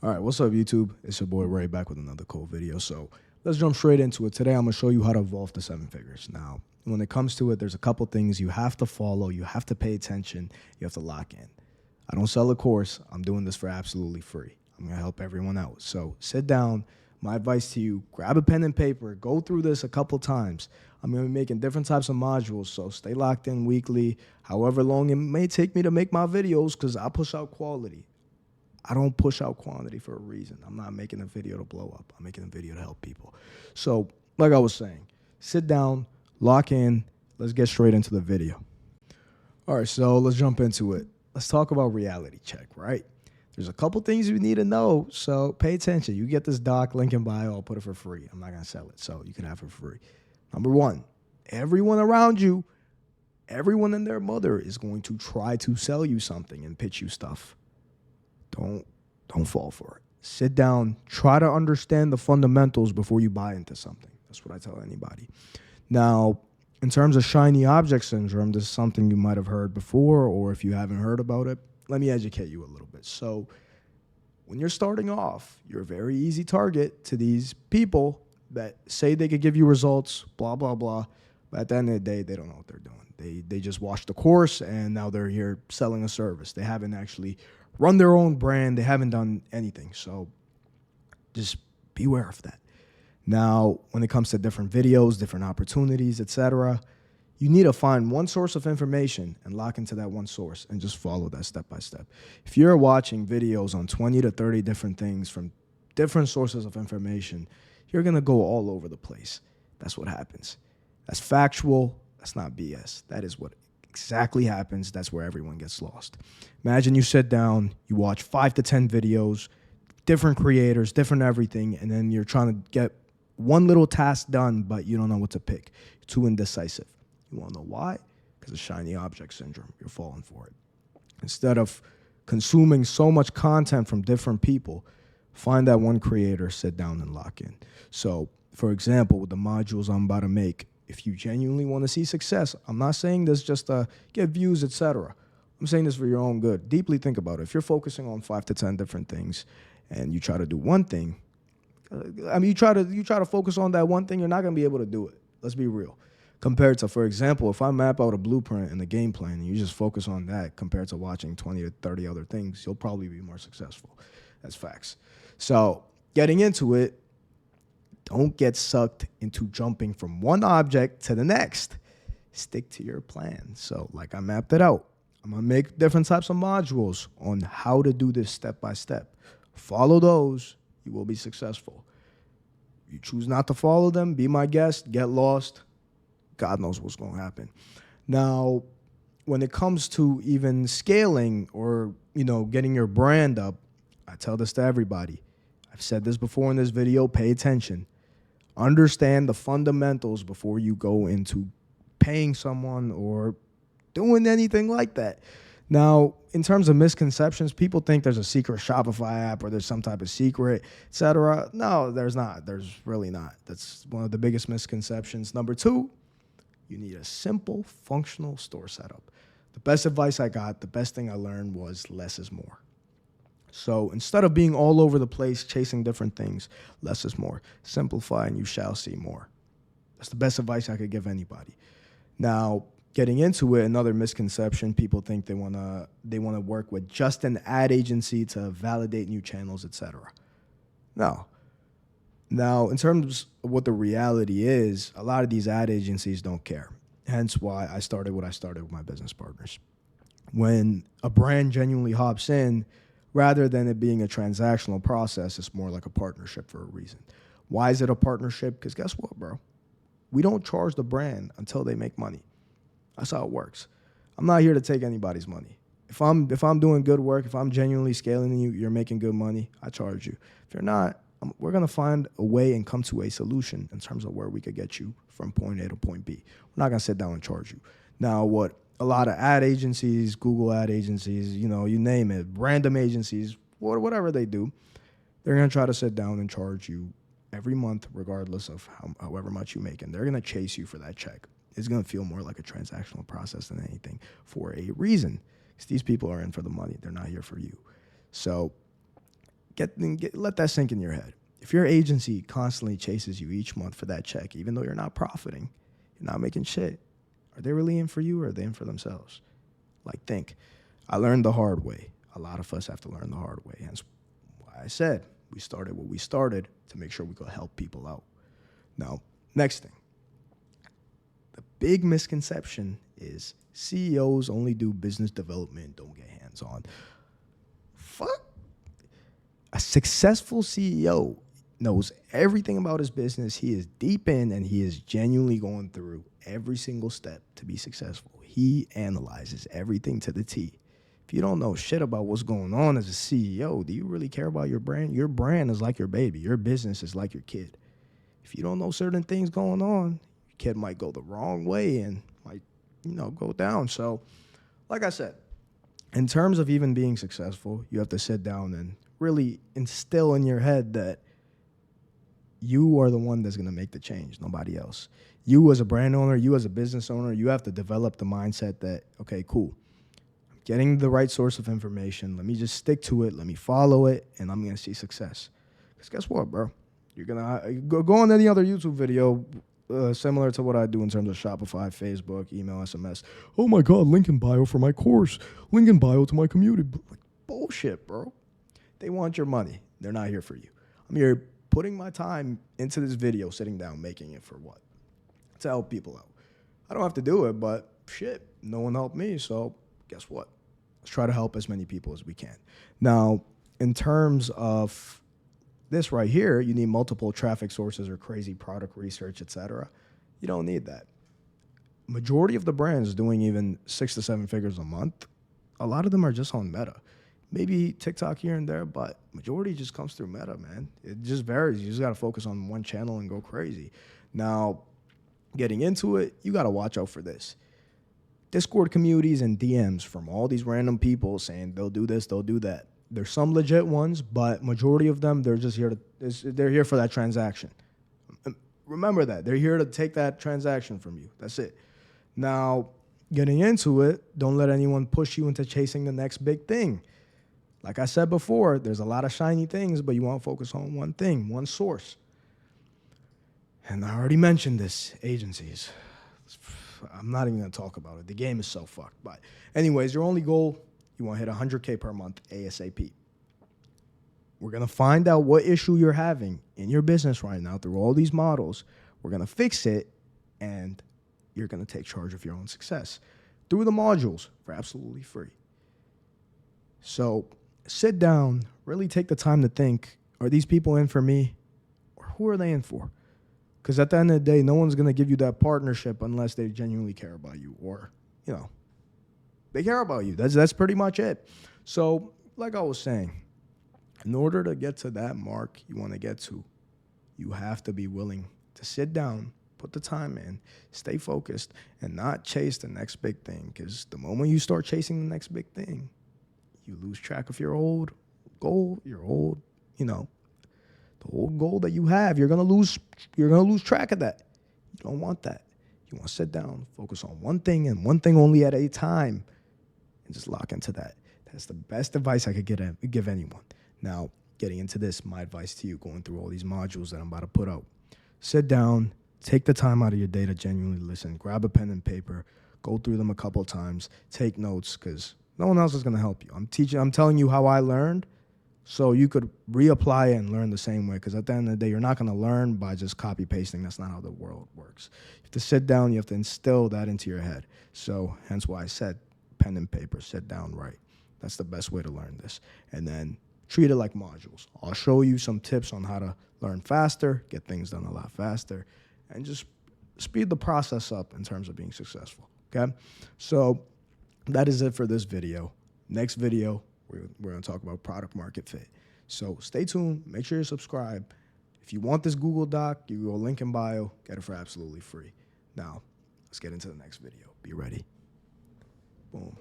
All right, what's up, YouTube? It's your boy Ray back with another cool video. So let's jump straight into it. Today, I'm going to show you how to evolve to seven figures. Now, when it comes to it, there's a couple things you have to follow. You have to pay attention. You have to lock in. I don't sell a course. I'm doing this for absolutely free. I'm going to help everyone out. So sit down. My advice to you, grab a pen and paper. Go through this a couple times. I'm going to be making different types of modules, so stay locked in weekly, however long it may take me to make my videos, because I push out quality. I don't push out quantity for a reason. I'm not making a video to blow up. I'm making a video to help people. So, like I was saying, sit down, lock in. Let's get straight into the video. All right, so let's jump into it. Let's talk about reality check, right? There's a couple things you need to know, so pay attention. You get this doc, link in bio, I'll put it for free. I'm not going to sell it, so you can have it for free. Number one, everyone around you, everyone and their mother is going to try to sell you something and pitch you stuff. Don't fall for it. Sit down, try to understand the fundamentals before you buy into something. That's what I tell anybody. Now, in terms of shiny object syndrome, this is something you might have heard before, or if you haven't heard about it, let me educate you a little bit. So when you're starting off, you're a very easy target to these people that say they could give you results, blah, blah, blah. But at the end of the day, they don't know what they're doing. They just watched the course, and now they're here selling a service. They haven't actually run their own brand. They haven't done anything. So just beware of that. Now, when it comes to different videos, different opportunities, etc., you need to find one source of information and lock into that one source and just follow that step by step. If you're watching videos on 20 to 30 different things from different sources of information, you're going to go all over the place. That's what happens. That's factual. That's not BS. That is what exactly happens. That's where everyone gets lost. Imagine you sit down, you watch 5 to 10 videos, different creators, different everything, and then you're trying to get one little task done, but you don't know what to pick. You're too indecisive. You want to know why? Because of shiny object syndrome. You're falling for it. Instead of consuming so much content from different people, find that one creator, sit down and lock in. So, for example, with the modules I'm about to make, if you genuinely want to see success, I'm not saying this just to get views, etc. I'm saying this for your own good. Deeply think about it. If you're focusing on 5 to 10 different things and you try to do one thing, you try to focus on that one thing, you're not going to be able to do it. Let's be real. Compared to, for example, if I map out a blueprint and a game plan and you just focus on that compared to watching 20 to 30 other things, you'll probably be more successful. That's facts. So getting into it, don't get sucked into jumping from one object to the next. Stick to your plan. So like I mapped it out. I'm going to make different types of modules on how to do this step by step. Follow those. You will be successful. You choose not to follow them, be my guest, get lost. God knows what's going to happen. Now, when it comes to even scaling or, getting your brand up, I tell this to everybody. I've said this before in this video, pay attention. Understand the fundamentals before you go into paying someone or doing anything like that. Now, in terms of misconceptions, people think there's a secret Shopify app or there's some type of secret, etc. No, there's not. There's really not. That's one of the biggest misconceptions. Number two, you need a simple, functional store setup. The best advice I got, the best thing I learned was less is more. So instead of being all over the place, chasing different things, less is more. Simplify and you shall see more. That's the best advice I could give anybody. Now, getting into it, another misconception, people think they want to work with just an ad agency to validate new channels, etc. No. Now, in terms of what the reality is, a lot of these ad agencies don't care. Hence why I started what I started with my business partners. When a brand genuinely hops in, rather than it being a transactional process, it's more like a partnership for a reason. Why is it a partnership? Because guess what, bro? We don't charge the brand until they make money. That's how it works. I'm not here to take anybody's money. If I'm doing good work, if I'm genuinely scaling you, you're making good money, I charge you. If you're not, we're going to find a way and come to a solution in terms of where we could get you from point A to point B. We're not going to sit down and charge you. Now, what a lot of ad agencies, Google ad agencies, you name it, random agencies, whatever they do, they're going to try to sit down and charge you every month, regardless of however much you make. And they're going to chase you for that check. It's going to feel more like a transactional process than anything for a reason. Because these people are in for the money. They're not here for you. So let that sink in your head. If your agency constantly chases you each month for that check, even though you're not profiting, you're not making shit, are they really in for you or are they in for themselves? Like, think. I learned the hard way. A lot of us have to learn the hard way. Hence why I said we started what we started to make sure we could help people out. Now, next thing. The big misconception is CEOs only do business development, don't get hands-on. Fuck. A successful CEO knows everything about his business. He is deep in and he is genuinely going through every single step to be successful. He analyzes everything to the T. If you don't know shit about what's going on as a CEO, do you really care about your brand? Your brand is like your baby. Your business is like your kid. If you don't know certain things going on, your kid might go the wrong way and might, go down. So, like I said, in terms of even being successful, you have to sit down and really instill in your head that you are the one that's going to make the change, nobody else. You as a brand owner, you as a business owner, you have to develop the mindset that, okay, cool, I'm getting the right source of information. Let me just stick to it. Let me follow it, and I'm going to see success. Because guess what, bro? You're going to go on any other YouTube video similar to what I do in terms of Shopify, Facebook, email, SMS. Oh, my God, link in bio for my course. Link in bio to my community. Like, bullshit, bro. They want your money. They're not here for you. I'm here putting my time into this video, sitting down, making it for what? To help people out. I don't have to do it, but shit, no one helped me, so guess what? Let's try to help as many people as we can. Now, in terms of this right here, you need multiple traffic sources or crazy product research, etc. You don't need that. Majority of the brands doing even 6 to 7 figures a month, a lot of them are just on Meta. Maybe TikTok here and there, but majority just comes through Meta, man. It just varies. You just got to focus on one channel and go crazy. Now, getting into it, you got to watch out for this. Discord communities and DMs from all these random people saying they'll do this, they'll do that. There's some legit ones, but majority of them, they're just they're here for that transaction. Remember that. They're here to take that transaction from you. That's it. Now, getting into it, don't let anyone push you into chasing the next big thing. Like I said before, there's a lot of shiny things, but you want to focus on one thing, one source. And I already mentioned this, agencies. I'm not even going to talk about it. The game is so fucked. But anyways, your only goal, you want to hit 100K per month ASAP. We're going to find out what issue you're having in your business right now through all these models. We're going to fix it, and you're going to take charge of your own success through the modules for absolutely free. So sit down, really take the time to think, are these people in for me, or who are they in for? Because at the end of the day, no one's going to give you that partnership unless they genuinely care about you or, they care about you. That's pretty much it. So like I was saying, in order to get to that mark you want to get to, you have to be willing to sit down, put the time in, stay focused, and not chase the next big thing. Because the moment you start chasing the next big thing, you lose track of your old goal, the old goal that you have. You're gonna lose track of that. You don't want that. You want to sit down, focus on one thing and one thing only at a time, and just lock into that. That's the best advice I could give anyone. Now, getting into this, my advice to you, going through all these modules that I'm about to put out, sit down, take the time out of your day to genuinely listen. Grab a pen and paper, go through them a couple of times, take notes, because no one else is going to help you. I'm telling you how I learned, so you could reapply and learn the same way, because at the end of the day, you're not going to learn by just copy-pasting. That's not how the world works. You have to sit down. You have to instill that into your head. So hence why I said pen and paper, sit down, write. That's the best way to learn this. And then treat it like modules. I'll show you some tips on how to learn faster, get things done a lot faster, and just speed the process up in terms of being successful, okay? So that is it for this video. Next video, we're going to talk about product market fit. So stay tuned. Make sure you subscribe. If you want this Google Doc, you go link in bio. Get it for absolutely free. Now, let's get into the next video. Be ready. Boom.